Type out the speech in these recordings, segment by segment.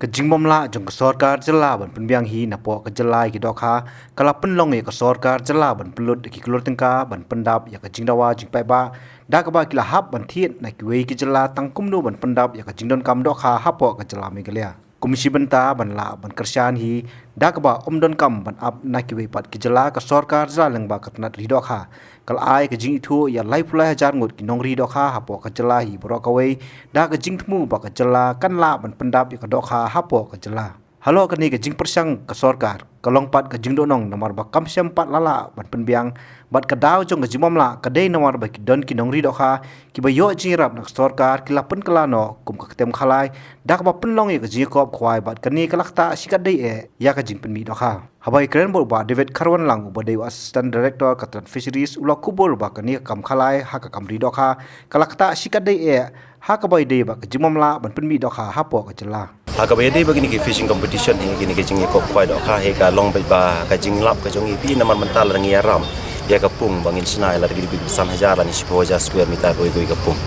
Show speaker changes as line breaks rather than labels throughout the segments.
Kejingbomla jong kesorkar jela ban penbiang hi napo kejelai ki dokha kala penlong ya kesorkar jela ban pelut ki kelur tengka ban pendap ya kejingdawa jing pai ba dak ba kila hap ban thiet na ki wei ki jela tangkum no ban pendap ya kejingdon kam dokha hapo ke jela megalia komisi benta ban la ban kersian hi dak ba omdon kam ban ap na ki wei pat ki jela kesorkar jela leng ba katnat ri dokha kal ai kejing itu ya lai pulai hajar ngut ki nongri dokha hapo ke jela hi bro ka wei dak kejing temu ba ke jela kan la ban pendap ya ke dokha hapo ke jela halo kani ke jing persang ke sorkar kalong pat ke jing donong nomor ba kam syam pat lala ban penbiang bat ke daw jong ke jimamla ke dei nomor ba ki don ki nongri dokha ki ba yo jing rap nak sorkar ki lapen kelano kum ke ketem khalai dak ba penlong ye ke jing kop khwai bat kani kelakta sikat dei e ya ke jing penmi dokha habai kren bol ba David Karwan lang ba dei assistant director katran fisheries ula kubol ba kani kam khalai ha ka kam ri dokha kelakta sikat dei e ha ka bai dei ba ke jimamla ban penmi dokha hapo ke jela
Hakabay begini ke fishing competition ni gini ke jingi kok kwai dok kha he ka long bai ba ka jing lap ka jongi pi naman mental rangi aram ya kapung bangin sinai la gidi bisan hajar ni 10,000 square meter goi kapung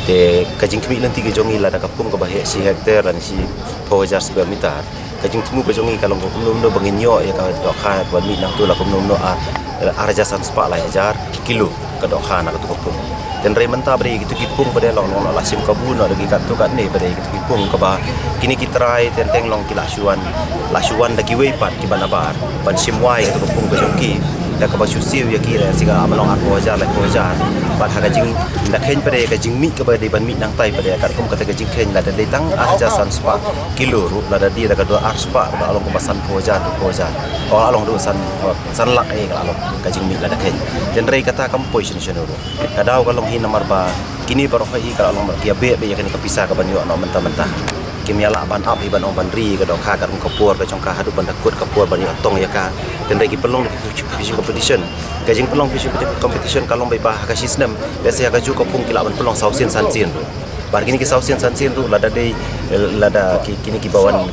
te ka jing kmi lanti ke jongi la da kapung ka ba he si hektar ni 10,000 square meter ka jing temu ka jongi ka long ko no bangin yo ya ka dok kha ba mi nang tu la ko no a rajasan spa la hajar kilo ka dok kha na ka tu kapung dan rai mentah beri gitu kipung pada long la sim kabun ada gikat tu kat ni pada gitu kipung ke ba kini kita try tenteng long kilasuan lasuan da kiwei pat ki banabar ban simwai gitu kipung ke jongki da ka ba susiu ya kira siga amalong aku aja la ko aja bat ha jing da khen pada ka jing mi ke ba de ban mi nang tai pada kat kum kata ka jing khen la da tang aja san spa kilo ru la da dia da ka dua spa ba along ko basan ko aja oh along do san lak ka along ka jing mi la da khen dan rai kata kampoi sini kadau kalau hin nomor ba kini baru hi kalau nomor kia be ya kan kepisah ke banyu no mentah-mentah kimia la ban up ban on ban ri ke dok ka ka kapur ke jong ka hadu ban takut kapur ban yo tong ya ka dan regi pelong fishing competition ke jing pelong fishing competition kalau bai ba ka sistem biasa ka ju kapung kila ban pelong sausin sansin tu bar kini ki sausin sansin tu lada dei lada kini ki bawan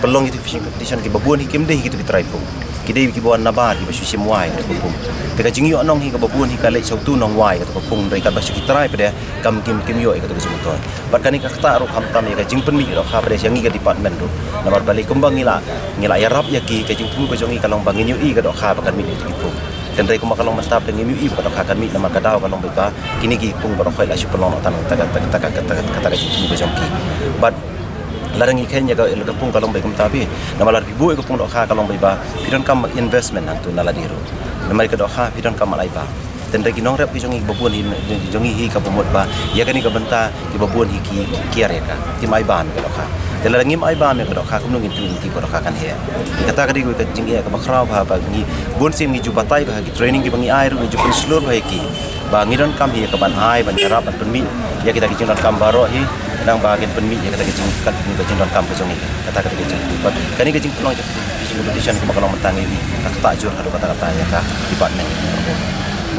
pelong itu fishing competition ki babuan hikim dei gitu ki try pung kidai ki bawan nabar ki basu simwai ke kapung teka jingi onong hi ka babuan hi ka lek sautu nong wai ka kapung dai ka basu ki try pada kam kim yo ka tu semuton barkani ka kata ro kham tam ka jing penmi ro kha pada siangi ka department tu nomor balik kembang ngila ya rap ya ki ka jing tu ka jongi ka long bangin yu i ka dok kha bakan mi tu kipung dan rei kuma kalong mantap dengan yu i ka dok kha kan mi nama ka daw ka long ba kini ki pung ro khai la su pelong tan kata ka jing tu ka jongi but larang ikan ya ka pung kalong bai kum tapi nama lar ibu ka pung dok kha kalong bai ba pidon kam investment hang tu nala diru nama ka dok kha pidon kam lai ba dan regi nong rap ki jongi babuan hi jongi hi ka pomot ba ya kan ka benta ki babuan hi ki kiar ya ka ti mai ban ka dok kha dan larang im ai ban ka dok kha kum nungin tu ti ka dok kha kan he kata ka di ka jingi ka bakrau ba ni bon sim ni ju batai ba ki training ki bangi air ni ju pun seluruh ba ki ba ngidon kam hi ka ban ai ban jarap ban penmi ya kita ki jingdon kam baro hi nang bagian penmi ya kata kecing kat jingdon kam ke jongi kata kecing kani kecing pelong fishing competition ko makalong mentang ini kata jur hadu kata ya ka department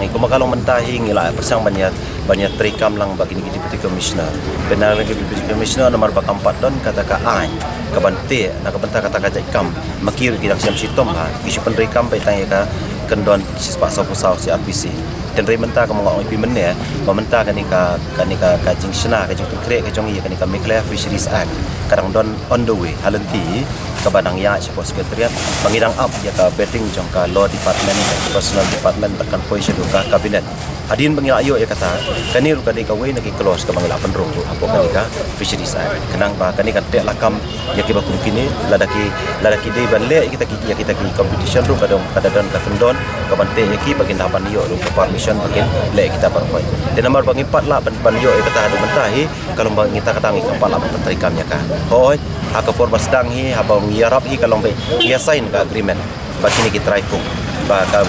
ni ko makalong mentahi ngila persang banyak trikam lang bagi ni deputy commissioner benar lagi deputy commissioner nomor 4 don kata ka ai ka bante na ka banta kata ka kam makir kidang siam sitom ha isu penrikam bai tang ya ka kendon sispa sapu si RPC dan rei mentah kamu ngau ipi menne mentah kani ka jing sena ka jing krek ka jong iya kani ka Mekla Fisheries Act kadang don on the way halanti ka banang ya support secretariat mangidang up ya ka betting jong ka law department personal department tekan position ka kabinet adin bangila ayo ya kata kani ru kani ka we naki close ka bangila penrung apo kani ka Fisheries Act kenang ba kani ka tek lakam ya ki bakum kini ladaki dei ban le kita ki competition ru kadang kadang ka kendon ka bante ya ki bagin dapan yo ru permission bagian le kita berkoi dan nomor bagi 4 lah ban yo kata adu mentahi kalau bang kita katangi 4 lah penterikamnya ka hoi aka por basdang hi habang yarap hi kalau bai ya sign ka agreement bagi ni kita try pung ba ka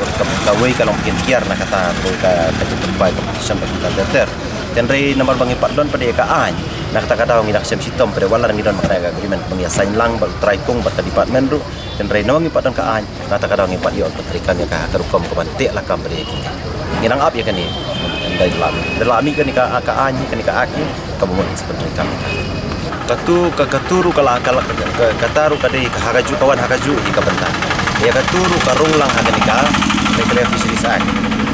we kalau mungkin kiar nak kata ka tempat competition bagi kita ter dan rei nomor bagi 4 don pada ka an nak kata kata ngidak sem sitom pada wala ngidon makna agreement bang ya sign lang ba try pung ba department ru dan rei nomor 4 don ka an kata kata ngi 4 yo penterikamnya ka karukom ka bante lah kam pada kita nginang up ya kan ni dari lami kan ka ani kan ka aki ka bumot sebenarnya kami katuru kala kataru kadai ka hagaju kawan hagaju hi ka benta ya katuru karung lang hagan ka Mekelea Fisheries Act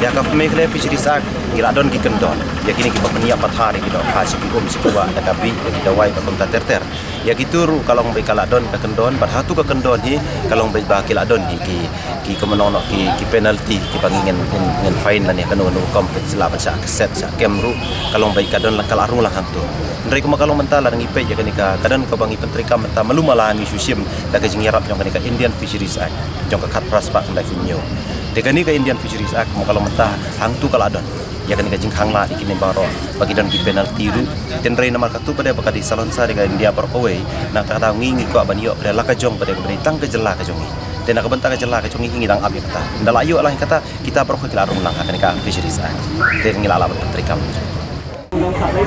ya ka Mekelea Fisheries Act giladon ki kendon ya kini kita peniap pathari kita hasil si dua ada kabi kita wai bakom terter ya kituru kalau mbek kaladon ka kendon berhatu ka kendon hi kalau mbek ba kiladon hi ki kemenono ki penalty ki pangingen ngen fine lan ya kanu kompet selaban sa set sa kemru kalau mbek kadon la kalarung la hantu ndai kuma kalau mentala ngi pe ya kanika kadon ka bangi pentrika menta malumala ngi susim daga jing yarap jong kanika Indian Fisheries Act jong ka khat praspa ndai finyo dekani ka Indian Fisheries Act mo kalau menta hangtu kaladon ya kan kajing hangla ikini baro bagi dan ki penalty ru tenrei nama katu pada bakadi salon sa de India par away na ta ngingi ko abanio pada laka jong pada tang ke jela ka jongi tena ka benta ka jela ka jongi ngi dang abi kata ndalayo lah kata kita par ko kilarung lang kan ka Fisheries Act de ngila ala pentrikam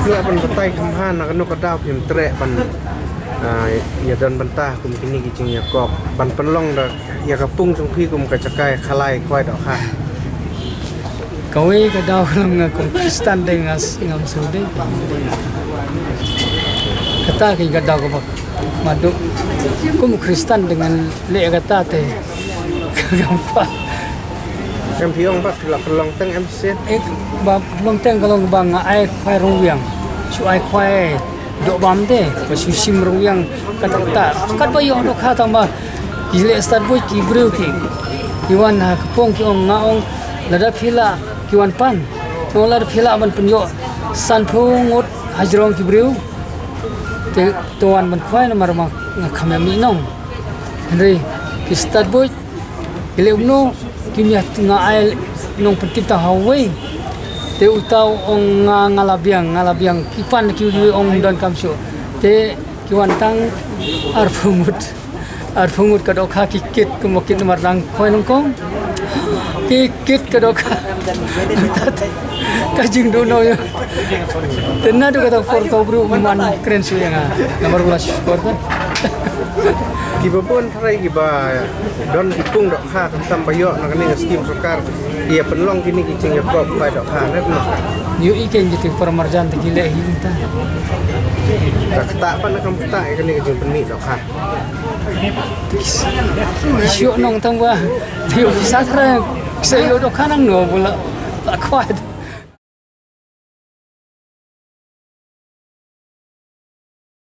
Sila pan betai kemhan nak nuk kadap yang trek pan ya dan bentah kum kini kicing ya kok pan penlong dah ya kapung sung pi kum kacakai khalai kwai dok ha
Kawai kadau lang kung Kristen dengan ngam sude. Kata kay kadau ko madu. Kung Kristen dengan le kata te gampa.
Em piong pat la pelong teng em sen.
Ba long teng kalau bang ai khwai ruyang. Su ai khwai do bam te, ba su sim ruyang kata kat ba yo do kha tang ba. Ile start boy ki bru ki. Iwan ha kapong ki ong ngaong lada phila kiwan pan tolar phila ban penyo san phungut hajrong kibriu te tuan ban khwai na marma khamya mi nong henry kistat boy ileuno kimya nga ai nong pentita hawe te utau ong ngalabiang kipan kiwi ong don kamsyo te kiwan tang arfungut kadok ha kikit kumokin marlang khwai nong kong kikit kadok kajing dono ya tena do kata foto bro man keren su yang nomor ulas korta
Ki babon tharai ki ba don ipung dok ha tam bayo nak ni skim sokar ia penlong kini kicing ya kok kwai dok ha net no
yu iken jitu paramarjan te gile hinta
tak tak pan nak peta kini kicing peni dok ha
syuk nong tang ba tiu bisa thara sayo dok kanang no bola tak kuat